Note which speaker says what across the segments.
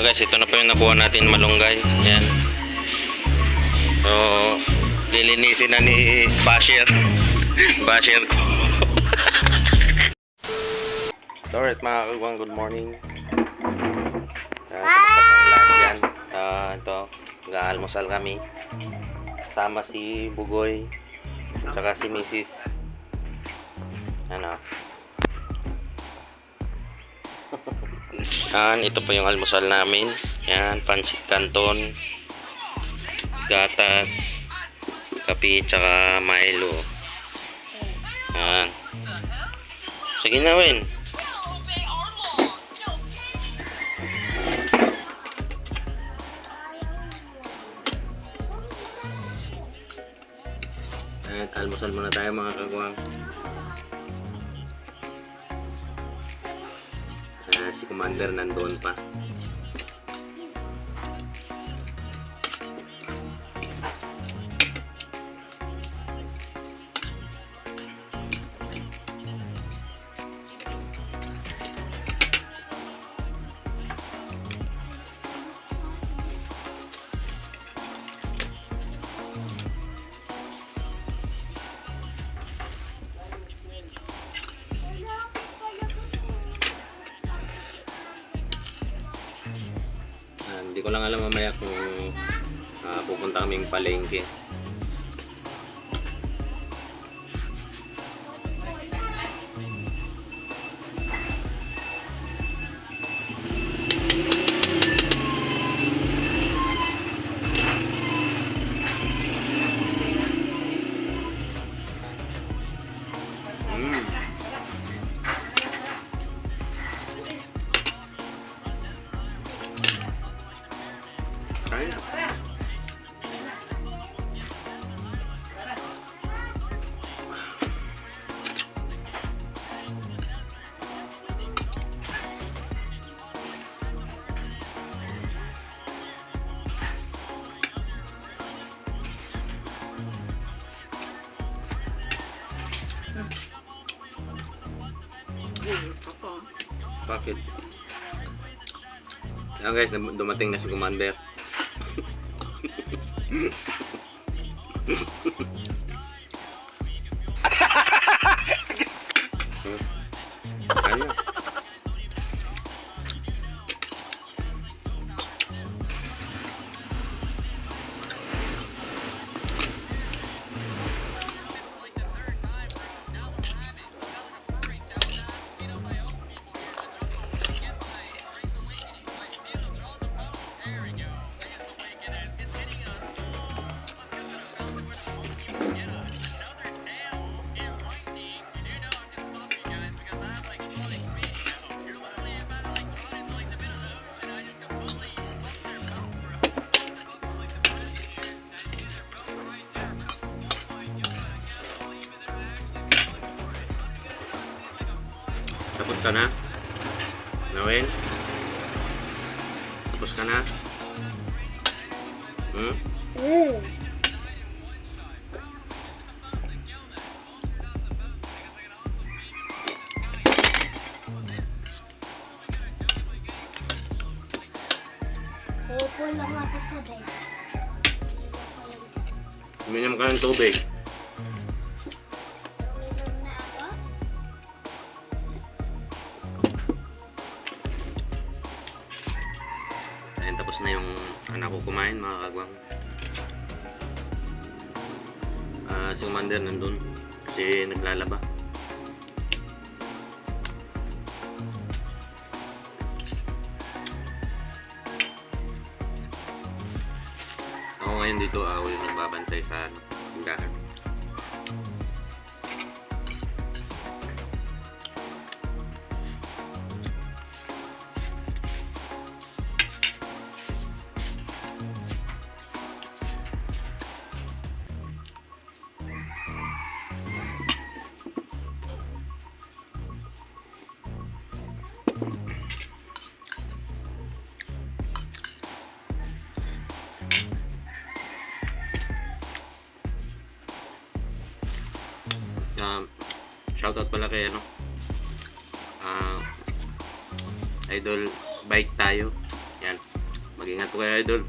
Speaker 1: Guys, ito na po yung nakuha natin malunggay. Yan. So, lilinisin na ni Basher. Basher ko. So, alright mga kagawang, good morning. Kamusta po yung lahat dyan? Ito, mag-aalmusal kami. Kasama si Bugoy, tsaka si Mrs. Ano? Ito po yung almusal namin. Yan, pancit canton, gatas, kape, tsaka Milo. Yan. Sige na, Wen. At almusal muna tayo mga kagawang. Si Commander nandoon pa. Hindi ko lang alam mamaya kung pupunta kaming palengke. Kaya. Bakit? Ayan guys, dumating na si Commander. Ano? Tapos ka na? Nawin? Tapos ka na?
Speaker 2: Upo lang ako sa bed.
Speaker 1: Uminom ka ng tubig.
Speaker 2: Uminom na ako.
Speaker 1: Ayan, tapos na yung anak ko kumain mga kagwang. Si Commander nandun kasi naglalaba. Ako ngayon dito, ako yung nagbabantay sa tindahan. Shoutout pala kay Idol Bike tayo. Yan. Mag-ingat po kayo, idol.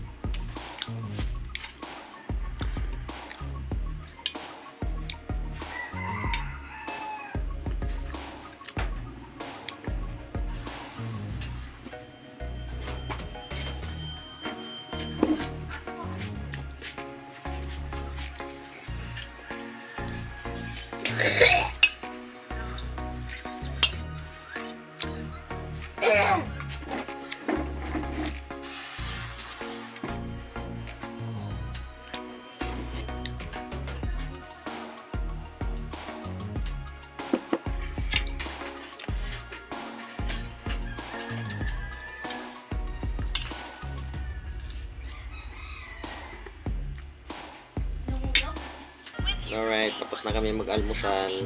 Speaker 1: Alright, tapos na kami mag-almusal.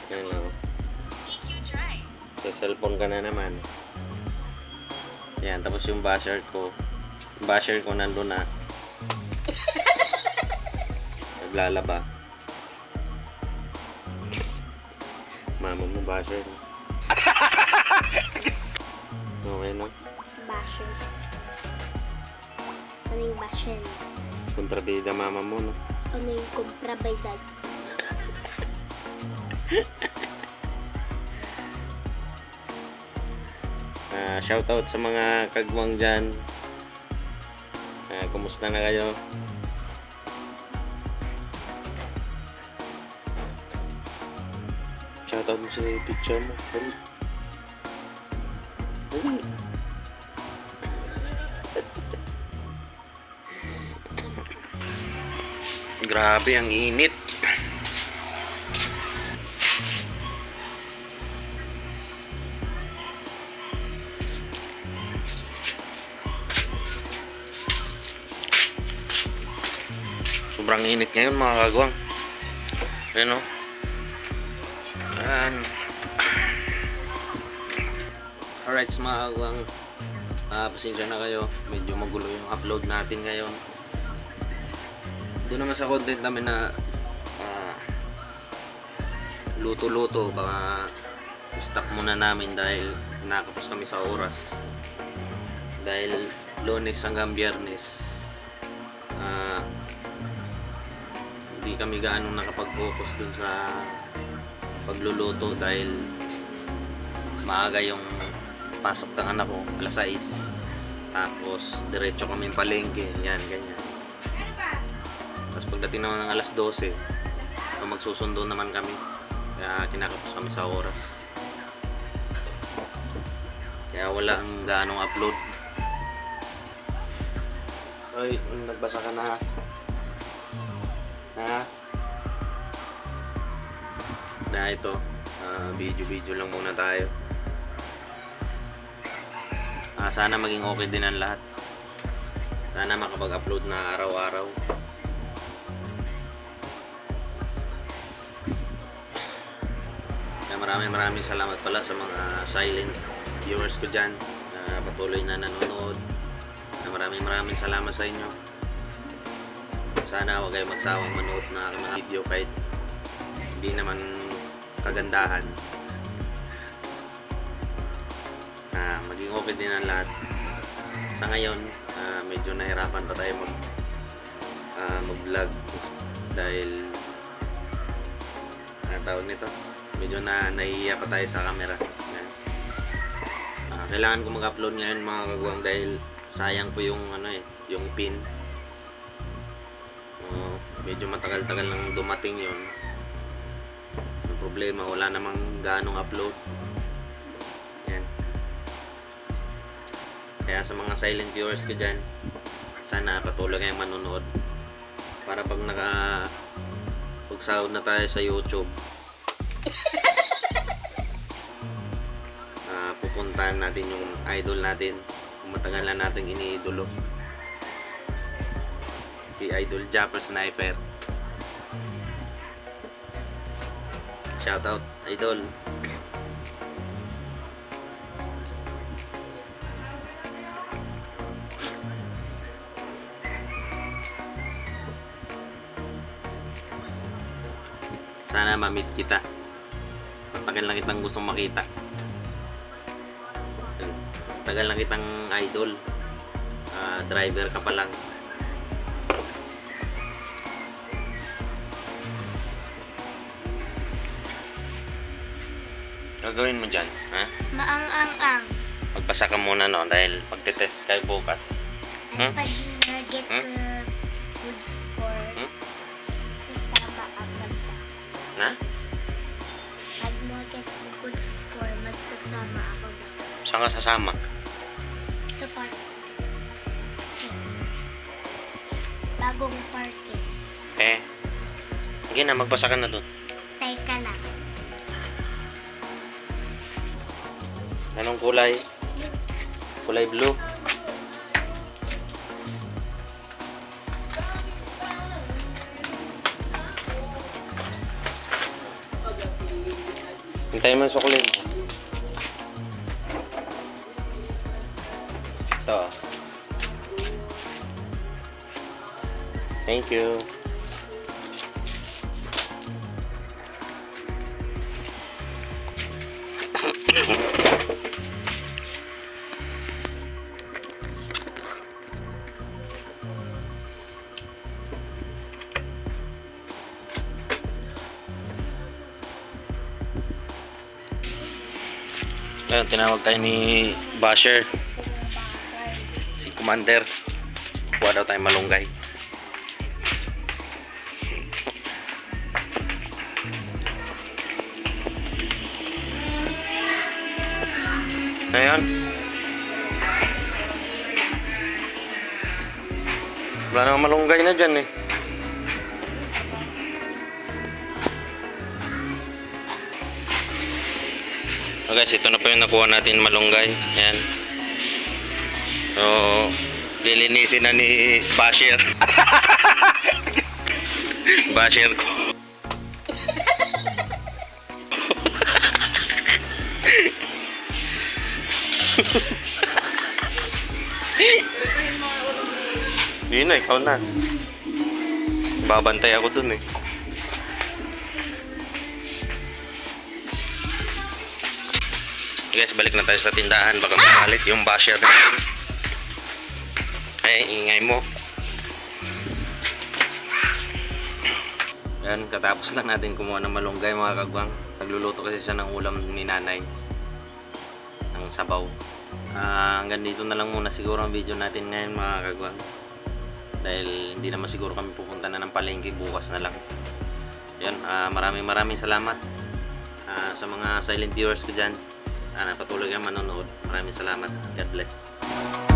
Speaker 1: Ayan o. Sa cellphone ka na naman. Ayan, tapos yung basher ko. Yung basher ko nandun na. Naglalaba. Mama mo basher. Okay no?
Speaker 2: Basher. Ano yung basher?
Speaker 1: Kontrabida mama mo no?
Speaker 2: Ano yung kontrabaydad?
Speaker 1: Shoutout sa mga kagwang dyan. Kumusta na kayo? Shoutout mo sa picture mo. Dali. Dali. Grabe ang init. Sobrang init ngayon mga kagwang. Ayan o. Alright mga kagwang. Pasensya na kayo. Medyo magulo yung upload natin ngayon. Doon naman sa content namin na luto-luto. Baka stop muna namin dahil nakapos kami sa oras. Dahil Lunes hanggang Biyernes. Hindi kami gaano nakapag-focus dun sa pagluluto dahil maaga yung pasok ng anak ko, alas 6. Tapos diretso kami palengke, yan, ganyan. Tapos pagdating naman ng alas 12, magsusundo naman kami. Kaya kinakapos kami sa oras. Kaya wala ang gaanong upload. Ay, nagbasa ka na. Na ito, video lang muna tayo. Sana maging okay din ang lahat. Sana makapag-upload na araw-araw. Kaya maraming salamat pala sa mga silent viewers ko dyan na patuloy na nanonood. Maraming salamat sa inyo. Sana huwag kayo magsawang manood na aking mga video kahit hindi naman kagandahan. Maging okay din ang lahat. Sa ngayon, medyo nahirapan pa tayo mag-vlog dahil tawag nito, medyo nahihiya pa tayo sa camera. Kailangan ko mag-upload ngayon mga kagwang dahil sayang po yung yung pin. Medyo matagal-tagal nang dumating yun. Ang problema, wala namang ganong upload. Yan. Kaya sa mga silent viewers ko dyan, sana patuloy kayong manonood para pag pagsahod na tayo sa YouTube, pupuntahan natin yung idol natin kung matagal na natin iniidolo, si Idol Japper Sniper. Shoutout Idol. Sana ma-meet kita. Tagal lang kitang gustong makita. Tagal lang kitang idol. driver ka pa lang. Gagawin mo dyan, ha?
Speaker 2: Maang-ang-ang.
Speaker 1: Magpasa ka muna, no? Dahil magte-test kayo bukas.
Speaker 2: At pag nag-get good score, sasama ako sa.
Speaker 1: Na?
Speaker 2: Pag nag-get good score, magsasama ako na.
Speaker 1: Saan ka sasama?
Speaker 2: Sa park. Bagong park eh.
Speaker 1: Sige na, magpasa ka na doon.
Speaker 2: Teka lang.
Speaker 1: Anong kulay? Kulay blue. Hintayin mo yung sukli mo. Ito. Thank you. Ayan, tinawag tayo ni Basher, si Commander. Kuha daw tayo malunggay. Ayan. Wala namang malunggay na dyan eh. So guys, ito na po yung nakuha natin malunggay. Ayan. So, lilinisin na ni Basher. Basher ko. Yun na, ikaw na. Babantay ako dun eh. Guys, balik na tayo sa tindahan. Baka makalit yung basher natin. Ay, ingay mo. Yan, katapos lang natin kumuha ng malunggay mga kagwang. Nagluluto kasi siya ng ulam ni nanay. Ng sabaw. Hanggang dito na lang muna siguro ang video natin ngayon mga kagwang. Dahil hindi naman siguro kami pupunta na ng palengke, bukas na lang. Yan, maraming salamat sa mga silent viewers ko dyan. Patuloy kang manonood. Maraming salamat. God bless.